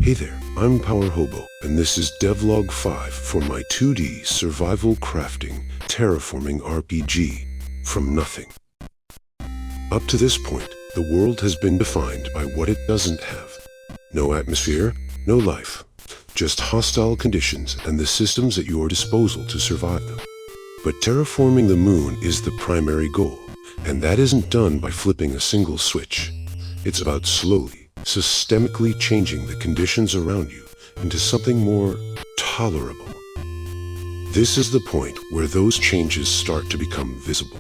Hey there, I'm Power Hobo, and this is Devlog 5 for my 2D survival crafting terraforming RPG from nothing. Up to this point, the world has been defined by what it doesn't have. No atmosphere, no life, just hostile conditions and the systems at your disposal to survive them. But terraforming the moon is the primary goal, and that isn't done by flipping a single switch. It's about slowly, systemically changing the conditions around you into something more tolerable. This is the point where those changes start to become visible.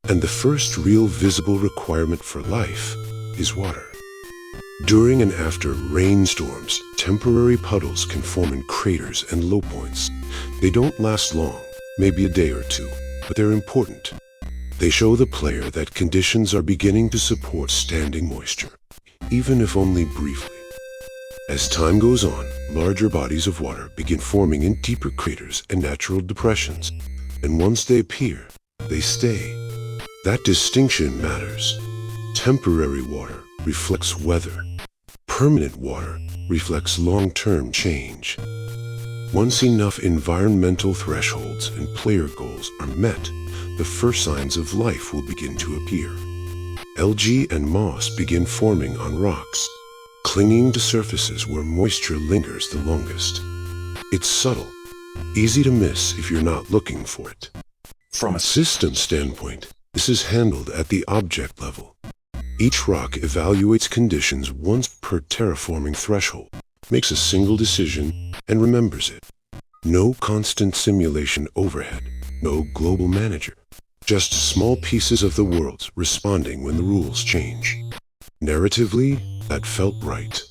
And the first real visible requirement for life is water. During and after rainstorms, temporary puddles can form in craters and low points. They don't last long, maybe a day or two, but they're important. They show the player that conditions are beginning to support standing moisture, even if only briefly. As time goes on, larger bodies of water begin forming in deeper craters and natural depressions, and once they appear, they stay. That distinction matters. Temporary water reflects weather. Permanent water reflects long-term change. Once enough environmental thresholds and player goals are met, the first signs of life will begin to appear. Algae and moss begin forming on rocks, clinging to surfaces where moisture lingers the longest. It's subtle, easy to miss if you're not looking for it. From a system standpoint, this is handled at the object level. Each rock evaluates conditions once per terraforming threshold, makes a single decision, and remembers it. No constant simulation overhead, no global manager. Just small pieces of the world responding when the rules change. Narratively, that felt right.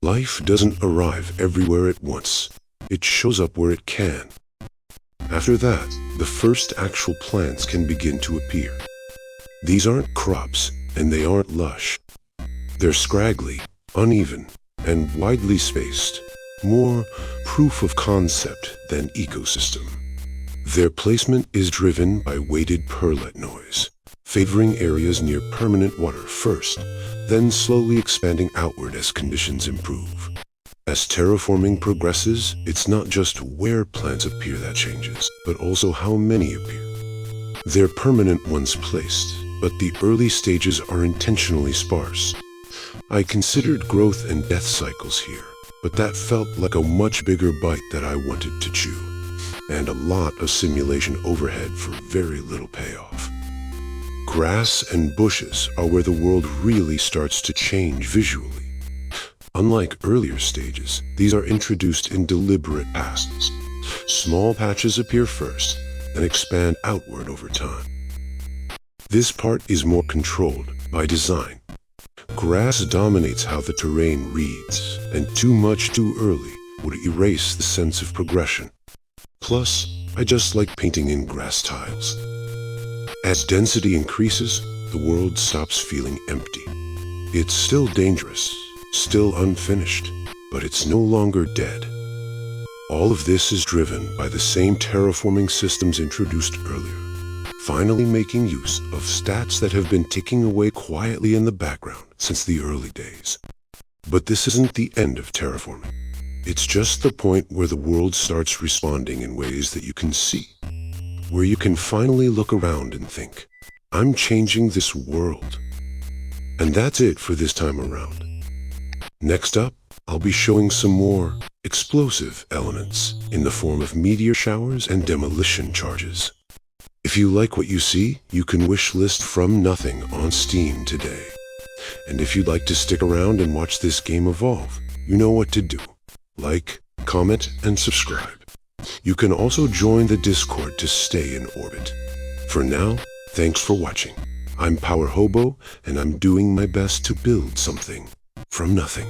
Life doesn't arrive everywhere at once. It shows up where it can. After that, the first actual plants can begin to appear. These aren't crops, and they aren't lush. They're scraggly, uneven, and widely spaced. More proof of concept than ecosystem. Their placement is driven by weighted perlet noise, favoring areas near permanent water first, then slowly expanding outward as conditions improve. As terraforming progresses, it's not just where plants appear that changes, but also how many appear. They're permanent once placed, but the early stages are intentionally sparse. I considered growth and death cycles here, but that felt like a much bigger bite that I wanted to chew, and a lot of simulation overhead for very little payoff. Grass and bushes are where the world really starts to change visually. Unlike earlier stages, these are introduced in deliberate passes. Small patches appear first, then expand outward over time. This part is more controlled by design. Grass dominates how the terrain reads, and too much too early would erase the sense of progression. Plus, I just like painting in grass tiles. As density increases, the world stops feeling empty. It's still dangerous, still unfinished, but it's no longer dead. All of this is driven by the same terraforming systems introduced earlier, finally making use of stats that have been ticking away quietly in the background since the early days. But this isn't the end of terraforming. It's just the point where the world starts responding in ways that you can see, where you can finally look around and think, I'm changing this world. And that's it for this time around. Next up, I'll be showing some more explosive elements in the form of meteor showers and demolition charges. If you like what you see, you can wishlist From Nothing on Steam today. And if you'd like to stick around and watch this game evolve, you know what to do. Like, comment, and subscribe. You can also join the Discord to stay in orbit. For now, thanks for watching. I'm Power Hobo, and I'm doing my best to build something from nothing.